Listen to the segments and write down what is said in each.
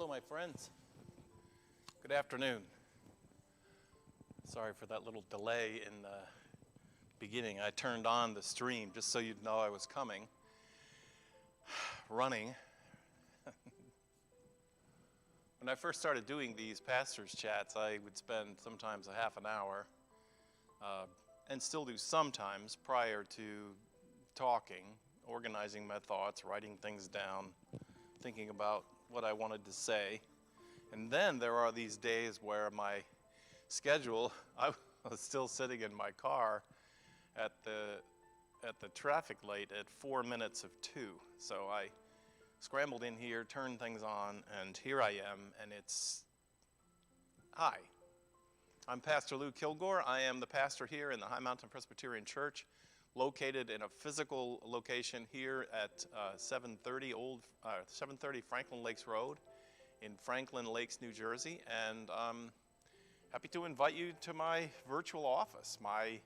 my friends. Good afternoon. Sorry for that little delay in the beginning. I turned on the stream just so you'd know I was coming. Running. When I first started doing these pastors' chats, I would spend sometimes a half an hour, and still do sometimes, prior to talking, organizing my thoughts, writing things down, thinking about what I wanted to say. And then there are these days where my schedule, I was still sitting in my car at the traffic light at 4 minutes of 2. So I scrambled in here, turned things on, and here I am, and it's, hi. I'm Pastor Lou Kilgore. I am the pastor here in the High Mountain Presbyterian Church, located in a physical location here at 730 Franklin Lakes Road in Franklin Lakes, New Jersey. And I'm happy to invite you to my virtual office, my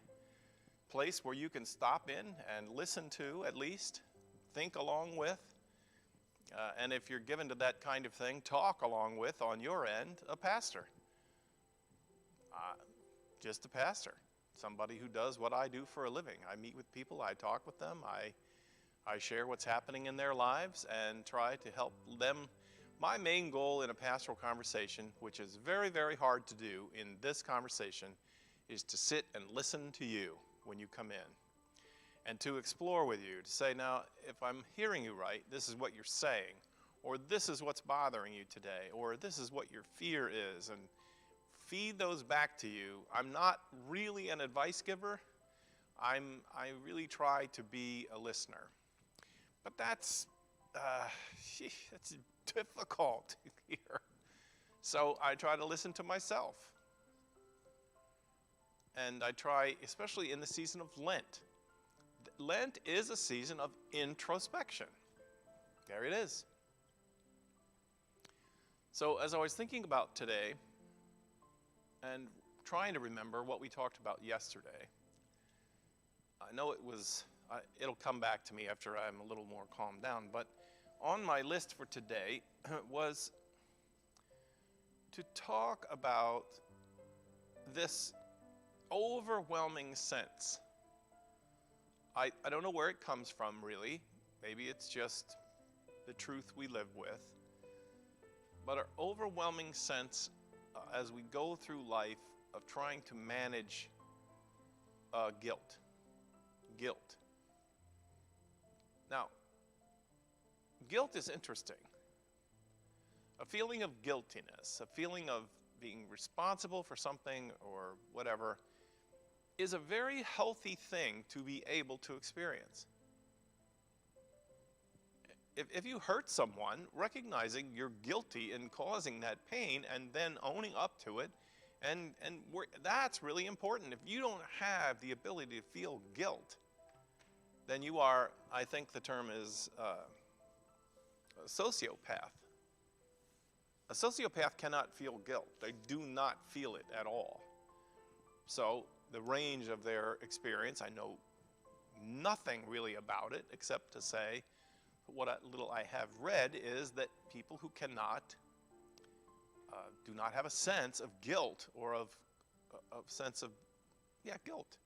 place where you can stop in and listen to, at least, think along with, and if you're given to that kind of thing, talk along with, on your end, a pastor. Just a pastor. Somebody who does what I do for a living. I meet with people, I talk with them, I share what's happening in their lives and try to help them. My main goal in a pastoral conversation, which is very, very hard to do in this conversation, is to sit and listen to you when you come in and to explore with you, to say, now, if I'm hearing you right, this is what you're saying, or this is what's bothering you today, or this is what your fear is, and feed those back to you. I'm not really an advice giver. I really try to be a listener. But that's difficult here. So I try to listen to myself. And I try, especially in the season of Lent. Lent is a season of introspection. There it is. So as I was thinking about today, and trying to remember what we talked about yesterday, I know it'll come back to me after I'm a little more calmed down, but on my list for today was to talk about this overwhelming sense. I don't know where it comes from, really. Maybe it's just the truth we live with. But our overwhelming sense as we go through life of trying to manage guilt. Guilt. Now, guilt is interesting. A feeling of guiltiness, a feeling of being responsible for something or whatever, is a very healthy thing to be able to experience. If you hurt someone, recognizing you're guilty in causing that pain and then owning up to it, and that's really important. If you don't have the ability to feel guilt, then you are, I think the term is a sociopath. A sociopath cannot feel guilt. They do not feel it at all. So the range of their experience, I know nothing really about it except to say, what little I have read is that people who cannot, do not have a sense of guilt or of sense of, guilt,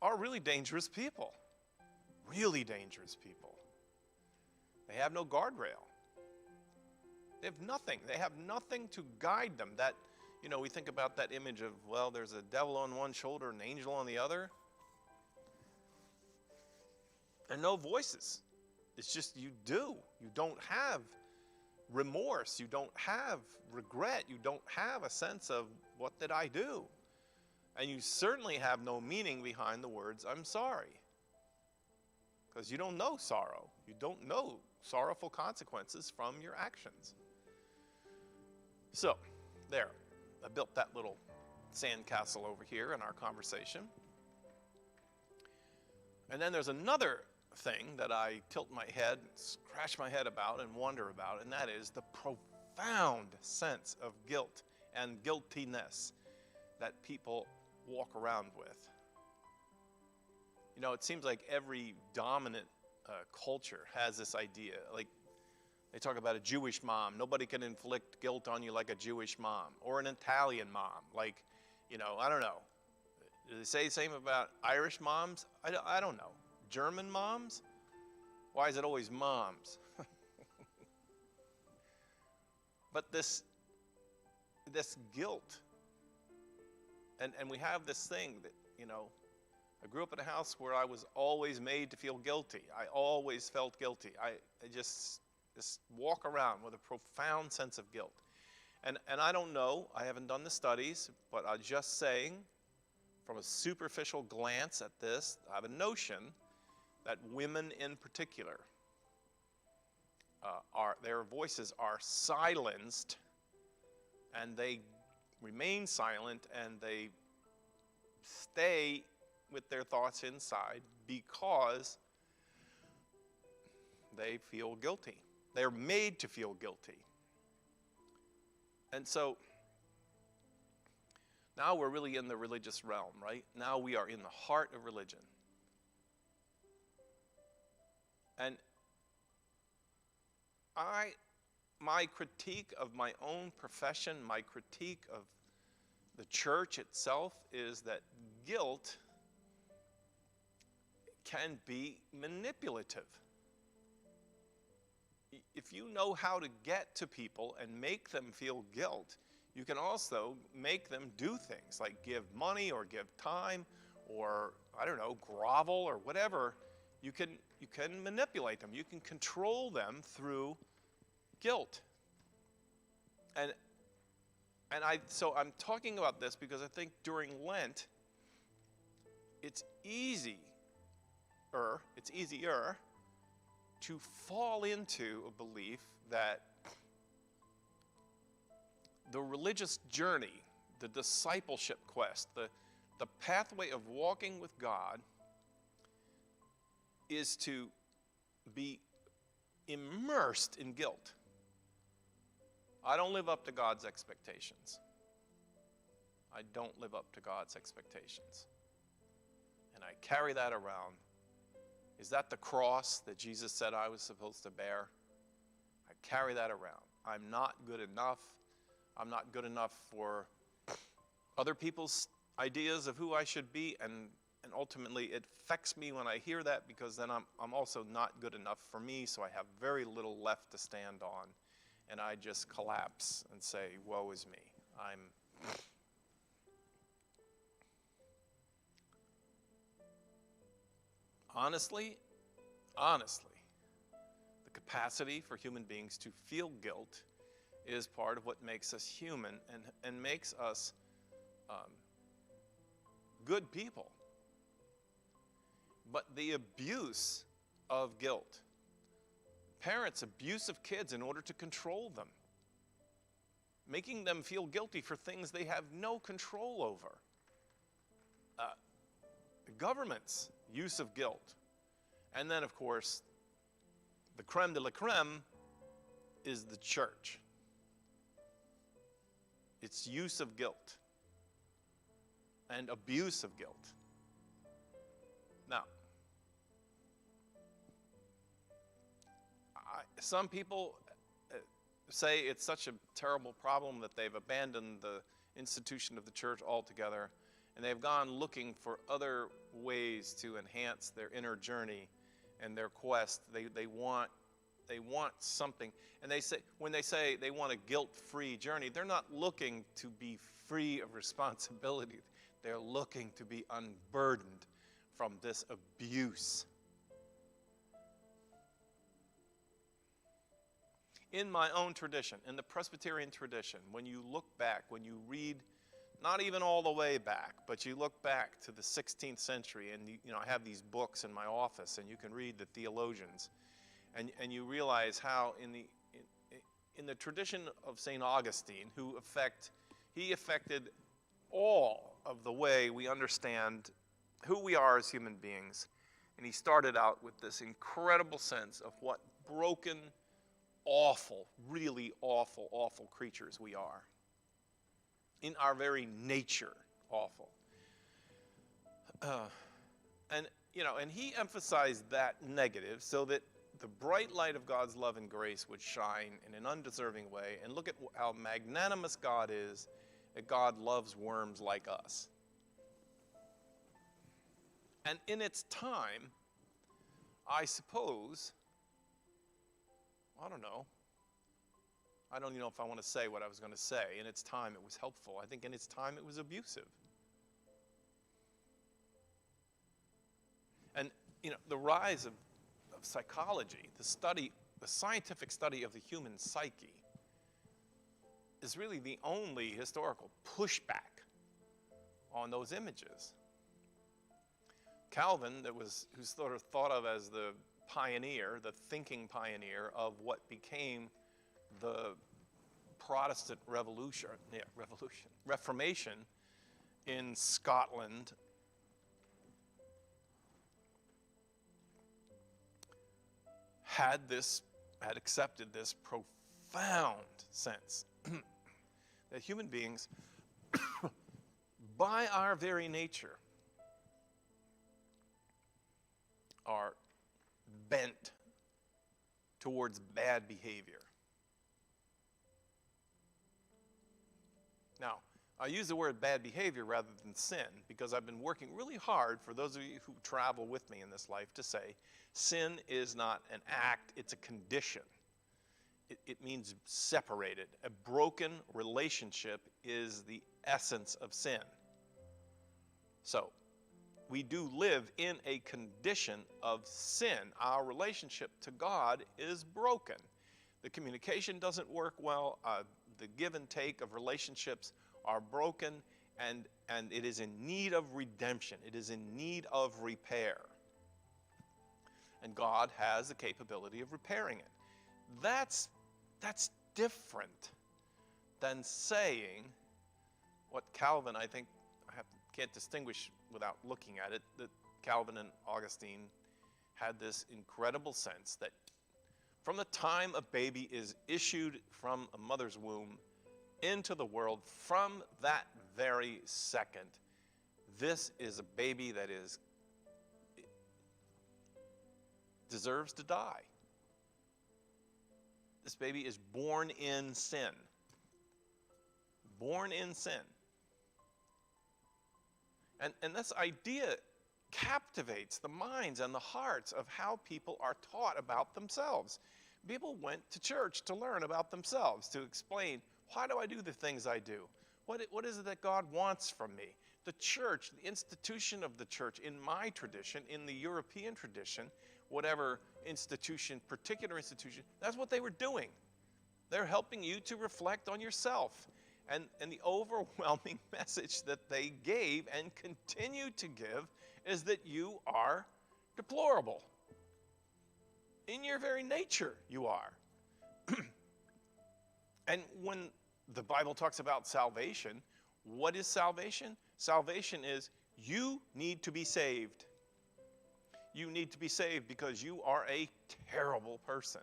are really dangerous people. Really dangerous people. They have no guardrail. They have nothing. They have nothing to guide them. That, we think about that image of, well, there's a devil on one shoulder and an angel on the other. There are no voices. It's just you do. You don't have remorse. You don't have regret. You don't have a sense of, what did I do? And you certainly have no meaning behind the words, I'm sorry. Because you don't know sorrow. You don't know sorrowful consequences from your actions. So, there. I built that little sandcastle over here in our conversation. And then there's another thing that I tilt my head, scratch my head about, and wonder about, and that is the profound sense of guilt and guiltiness that people walk around with. It seems like every dominant culture has this idea, like They talk about a Jewish mom. Nobody can inflict guilt on you like a Jewish mom, or an Italian mom. Like, I don't know. Do they say the same about Irish moms? I don't know. German moms? Why is it always moms? But this guilt, and we have this thing that, I grew up in a house where I was always made to feel guilty. I always felt guilty. I just walk around with a profound sense of guilt. And I don't know, I haven't done the studies, but I'm just saying, from a superficial glance at this, I have a notion that women in particular, their voices are silenced, and they remain silent, and they stay with their thoughts inside because they feel guilty. They're made to feel guilty. And so now we're really in the religious realm, right? Now we are in the heart of religion. And my critique of my own profession, my critique of the church itself, is that guilt can be manipulative. If you know how to get to people and make them feel guilt, you can also make them do things like give money or give time or, I don't know, grovel or whatever. You can manipulate them. You can control them through guilt. So I'm talking about this because I think during Lent, it's easier to fall into a belief that the religious journey, the discipleship quest, the pathway of walking with God is to be immersed in guilt. I don't live up to God's expectations. I don't live up to God's expectations. And I carry that around. Is that the cross that Jesus said I was supposed to bear? I carry that around. I'm not good enough. I'm not good enough for other people's ideas of who I should be, and ultimately it affects me when I hear that, because then I'm also not good enough for me, so I have very little left to stand on, and I just collapse and say, woe is me. Honestly, the capacity for human beings to feel guilt is part of what makes us human and makes us good people. But the abuse of guilt, parents abuse of kids in order to control them, making them feel guilty for things they have no control over. The government's use of guilt. And then, of course, the creme de la creme is the church. Its use of guilt and abuse of guilt. Now, some people say it's such a terrible problem that they've abandoned the institution of the church altogether, and they've gone looking for other ways to enhance their inner journey and their quest. They want something. And when they say they want a guilt-free journey, they're not looking to be free of responsibility. They're looking to be unburdened from this abuse. In my own tradition, in the Presbyterian tradition, when you look back, when you read, not even all the way back, but you look back to the 16th century, and I have these books in my office, and you can read the theologians, and you realize how in the tradition of St. Augustine, he affected all of the way we understand who we are as human beings. And he started out with this incredible sense of what broken, awful, really awful, awful creatures we are. In our very nature, awful. And he emphasized that negative so that the bright light of God's love and grace would shine in an undeserving way. And look at how magnanimous God is, that God loves worms like us. And in its time, I suppose, I don't know. I don't even know if I want to say what I was going to say. In its time, it was helpful. I think in its time, it was abusive. And, the rise of psychology, the scientific study of the human psyche, is really the only historical pushback on those images. Calvin, who's sort of thought of as the pioneer, the thinking pioneer of what became the Protestant Reformation in Scotland, had accepted this profound sense that human beings, by our very nature, are bent towards bad behavior. Now, I use the word bad behavior rather than sin because I've been working really hard, for those of you who travel with me in this life, to say sin is not an act, it's a condition. It means separated. A broken relationship is the essence of sin. So, we do live in a condition of sin. Our relationship to God is broken. The communication doesn't work well. The give and take of relationships are broken, and it is in need of redemption. It is in need of repair. And God has the capability of repairing it. That's different than saying what Calvin, I think, can't distinguish without looking at it, that Calvin and Augustine had this incredible sense that from the time a baby is issued from a mother's womb into the world, from that very second, this is a baby that deserves to die. This baby is born in sin. Born in sin. And this idea captivates the minds and the hearts of how people are taught about themselves. People went to church to learn about themselves, to explain, why do I do the things I do? What is it that God wants from me? The church, the institution of the church, in my tradition, in the European tradition, whatever institution, particular institution, that's what they were doing. They're helping you to reflect on yourself. And the overwhelming message that they gave and continue to give is that you are deplorable. In your very nature, you are. And when the Bible talks about salvation, what is salvation? Salvation is you need to be saved. You need to be saved because you are a terrible person.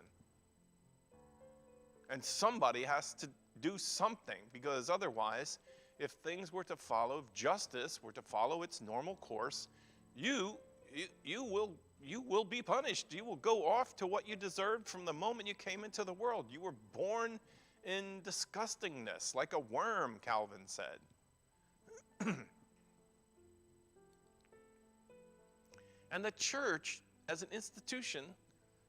And somebody has to do something, because otherwise, if things were to follow, if justice were to follow its normal course, you will be punished. You will go off to what you deserved from the moment you came into the world. You were born in disgustingness, like a worm, Calvin said. And the church, as an institution,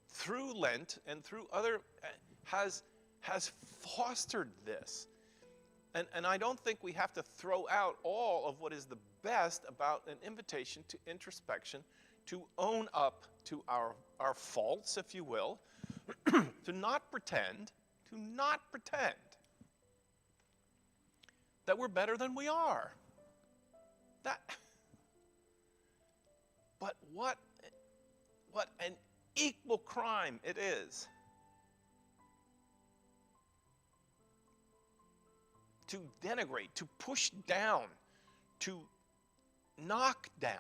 through Lent and through other, has fostered this. And I don't think we have to throw out all of what is the best about an invitation to introspection, to own up to our faults, if you will, to not pretend that we're better than we are. But what an equal crime it is to denigrate, to push down, to knock down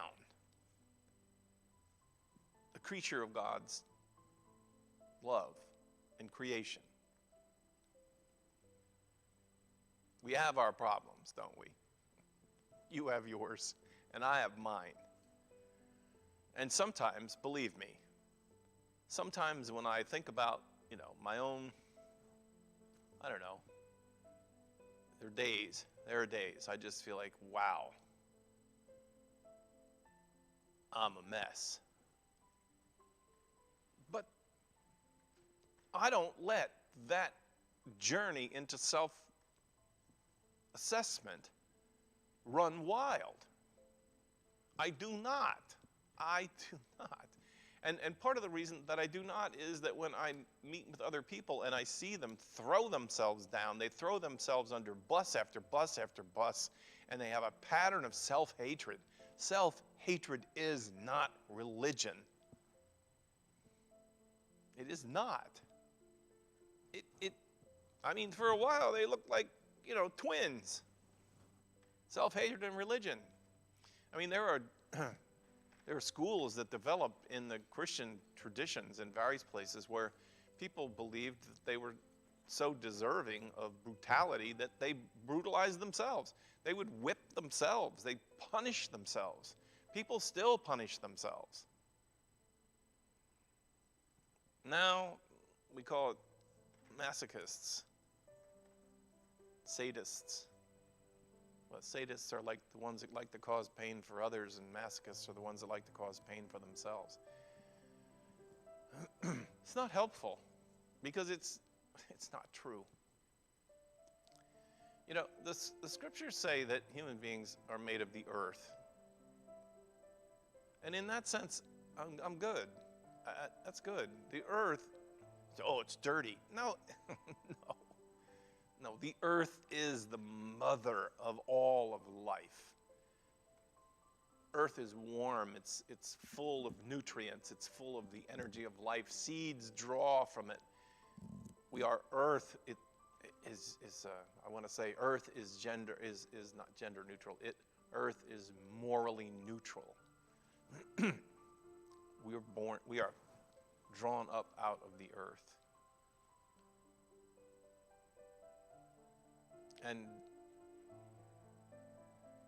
the creature of God's love and creation. We have our problems, don't we? You have yours, and I have mine. And sometimes, believe me, sometimes when I think about, my own, I don't know, there are days I just feel like, wow, I'm a mess. But I don't let that journey into self-assessment run wild. I do not. And part of the reason that I do not is that when I meet with other people and I see them throw themselves down, they throw themselves under bus after bus after bus, and they have a pattern of self-hatred. Self-hatred is not religion. It is not. For a while they looked like, twins. Self-hatred and religion. There are schools that develop in the Christian traditions in various places where people believed that they were so deserving of brutality that they brutalized themselves. They would whip themselves. They punish themselves. People still punish themselves. Now we call it masochists, sadists. Well, sadists are like the ones that like to cause pain for others, and masochists are the ones that like to cause pain for themselves. It's not helpful because it's not true. The scriptures say that human beings are made of the earth. And in that sense, I'm good. That's good. The earth, it's dirty. No, no. No, the earth is the mother of all of life. Earth is warm. It's full of nutrients. It's full of the energy of life. Seeds draw from it. We are earth. It is I want to say earth is not gender neutral. Earth is morally neutral. We are drawn up out of the earth.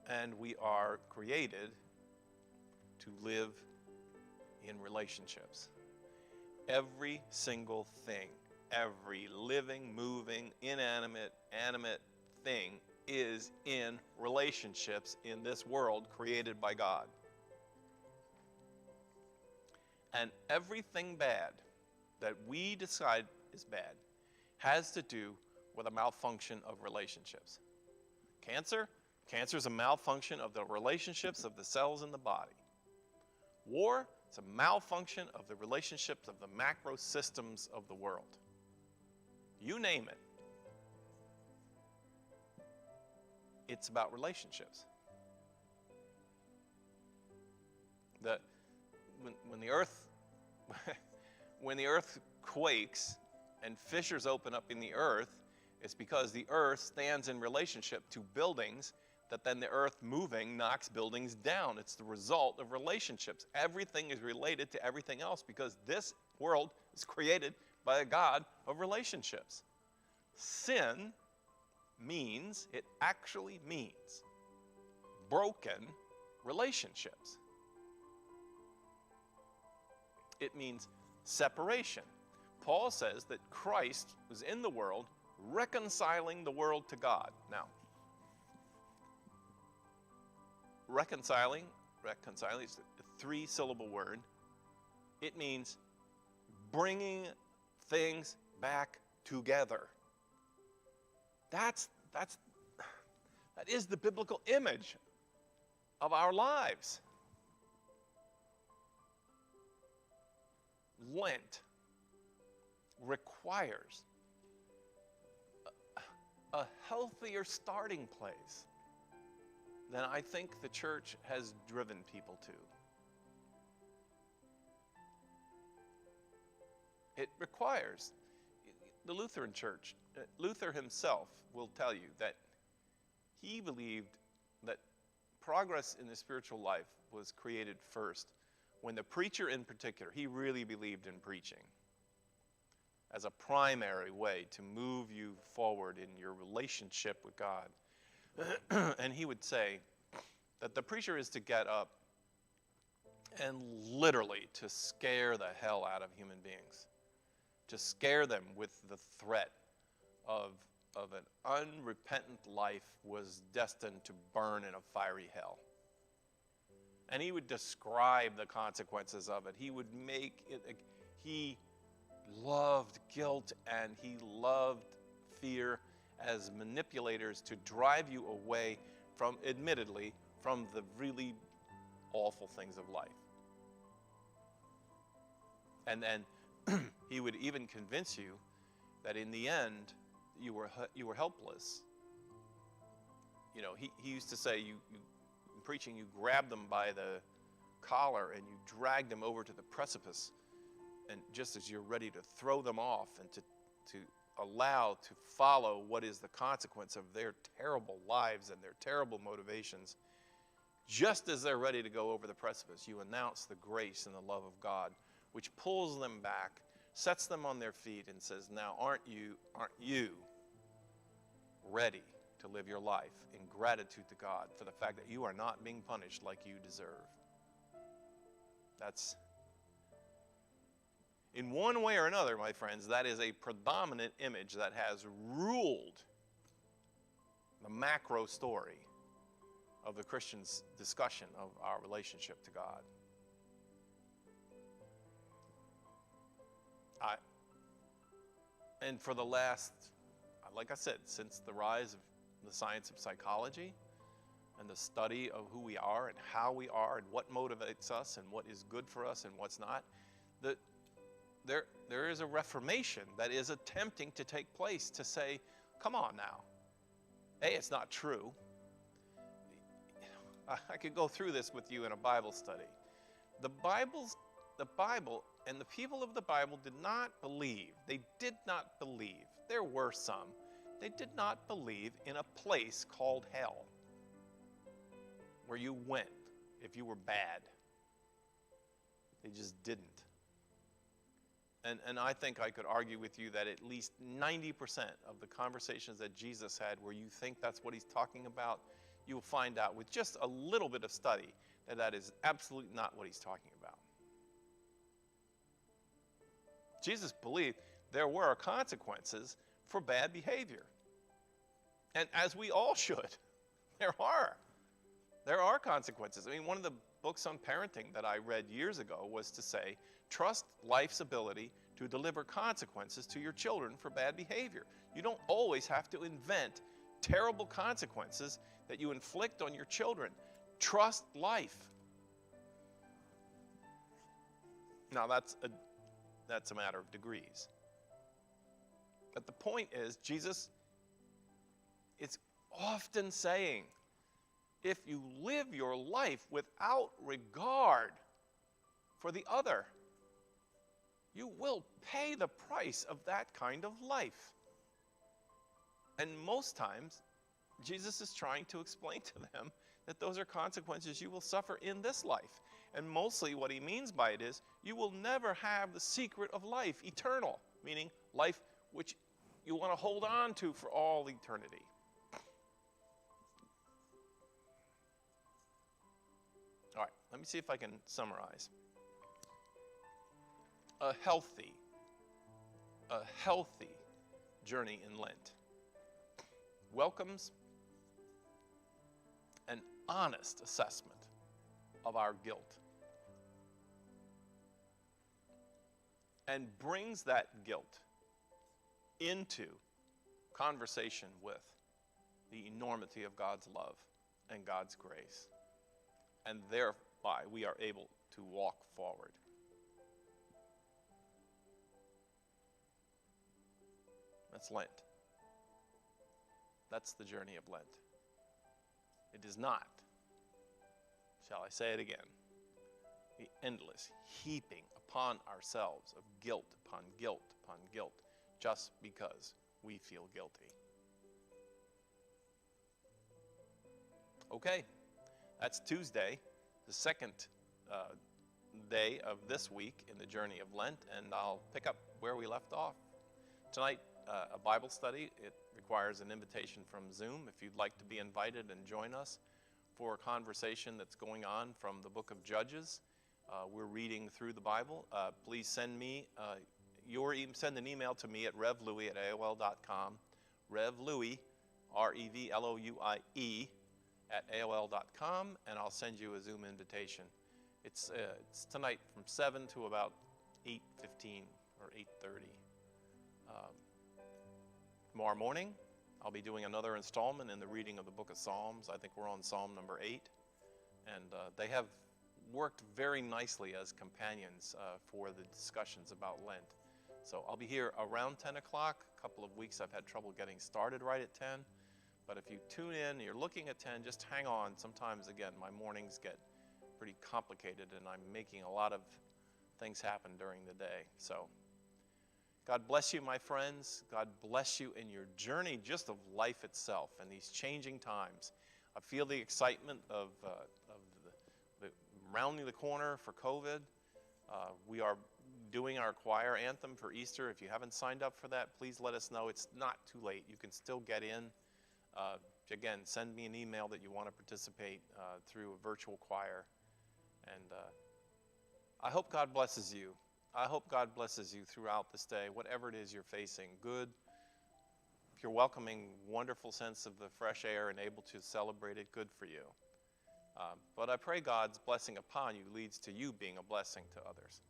And we are created to live in relationships. Every single thing, every living, moving, inanimate, animate thing is in relationships in this world created by God. And everything bad that we decide is bad has to do with a malfunction of relationships. Cancer is a malfunction of the relationships of the cells in the body. War, it's a malfunction of the relationships of the macro systems of the world. You name it. It's about relationships. When the earth quakes and fissures open up in the earth, it's because the earth stands in relationship to buildings that then the earth moving knocks buildings down. It's the result of relationships. Everything is related to everything else because this world is created by a God of relationships. Sin actually means broken relationships. It means separation. Paul says that Christ was in the world reconciling the world to God. Now, reconciling is a 3-syllable word. It means bringing things back together. That is the biblical image of our lives. Lent requires a healthier starting place than I think the church has driven people to. It requires, the Lutheran Church, Luther himself will tell you that he believed that progress in the spiritual life was created first when the preacher in particular, he really believed in preaching as a primary way to move you forward in your relationship with God. And he would say that the preacher is to get up and literally to scare the hell out of human beings, to scare them with the threat of an unrepentant life was destined to burn in a fiery hell. And he would describe the consequences of it. He would make it, he loved guilt and he loved fear as manipulators to drive you away from, admittedly, from the really awful things of life. And then he would even convince you that in the end, you were helpless. You know, he used to say, in preaching, you grab them by the collar and you drag them over to the precipice, and just as you're ready to throw them off and to allow to follow what is the consequence of their terrible lives and their terrible motivations, just as they're ready to go over the precipice, you announce the grace and the love of God, which pulls them back, sets them on their feet, and says, now aren't you ready to live your life in gratitude to God for the fact that you are not being punished like you deserve? That's, in one way or another, my friends, that is a predominant image that has ruled the macro story of the Christian's discussion of our relationship to God. And for the last, like I said, since the rise of the science of psychology and the study of who we are and how we are and what motivates us and what is good for us and what's not, there is a reformation that is attempting to take place to say, come on now. A, it's not true. I could go through this with you in a Bible study. The Bible and the people of the Bible did not believe. They did not believe. There were some. They did not believe in a place called hell where you went if you were bad. They just didn't. And I think I could argue with you that at least 90% of the conversations that Jesus had where you think that's what he's talking about, you will find out with just a little bit of study that that is absolutely not what he's talking about. Jesus believed there were consequences for bad behavior. And as we all should, there are consequences. I mean, one of the books on parenting that I read years ago was to say, trust life's ability to deliver consequences to your children for bad behavior. You don't always have to invent terrible consequences that you inflict on your children. Trust life. Now, that's a matter of degrees. But the point is, Jesus is often saying, if you live your life without regard for the other, you will pay the price of that kind of life. And most times, Jesus is trying to explain to them that those are consequences you will suffer in this life. And mostly what he means by it is, you will never have the secret of life, eternal, meaning life which you want to hold on to for all eternity. All right, let me see if I can summarize. A healthy journey in Lent welcomes an honest assessment of our guilt and brings that guilt into conversation with the enormity of God's love and God's grace. And thereby we are able to walk forward. That's Lent. That's the journey of Lent. It is not, shall I say it again, the endless heaping upon ourselves of guilt upon guilt upon guilt just because we feel guilty. Okay, that's Tuesday, the second day of this week in the journey of Lent, and I'll pick up where we left off. Tonight, a Bible study. It requires an invitation from Zoom. If you'd like to be invited and join us for a conversation that's going on from the book of Judges, We're reading through the Bible. Please send me send an email to me at revlouie@aol.com. Revlouie, REVLOUIE @AOL.com, and I'll send you a Zoom invitation. It's tonight from 7 to about 8:15 or 8:30. Tomorrow morning, I'll be doing another installment in the reading of the book of Psalms. I think we're on Psalm number 8. And they have worked very nicely as companions for the discussions about Lent. So I'll be here around 10 o'clock. A couple of weeks I've had trouble getting started right at 10. But if you tune in, you're looking at 10, just hang on. Sometimes, again, my mornings get pretty complicated and I'm making a lot of things happen during the day. So God bless you, my friends. God bless you in your journey just of life itself and these changing times. I feel the excitement of the rounding the corner for COVID. We are doing our choir anthem for Easter. If you haven't signed up for that, please let us know. It's not too late. You can still get in. Again, send me an email that you want to participate through a virtual choir. And I hope God blesses you. I hope God blesses you throughout this day, whatever it is you're facing, good. If you're welcoming wonderful sense of the fresh air and able to celebrate it, good for you. But I pray God's blessing upon you leads to you being a blessing to others.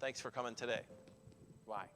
Thanks for coming today. Bye.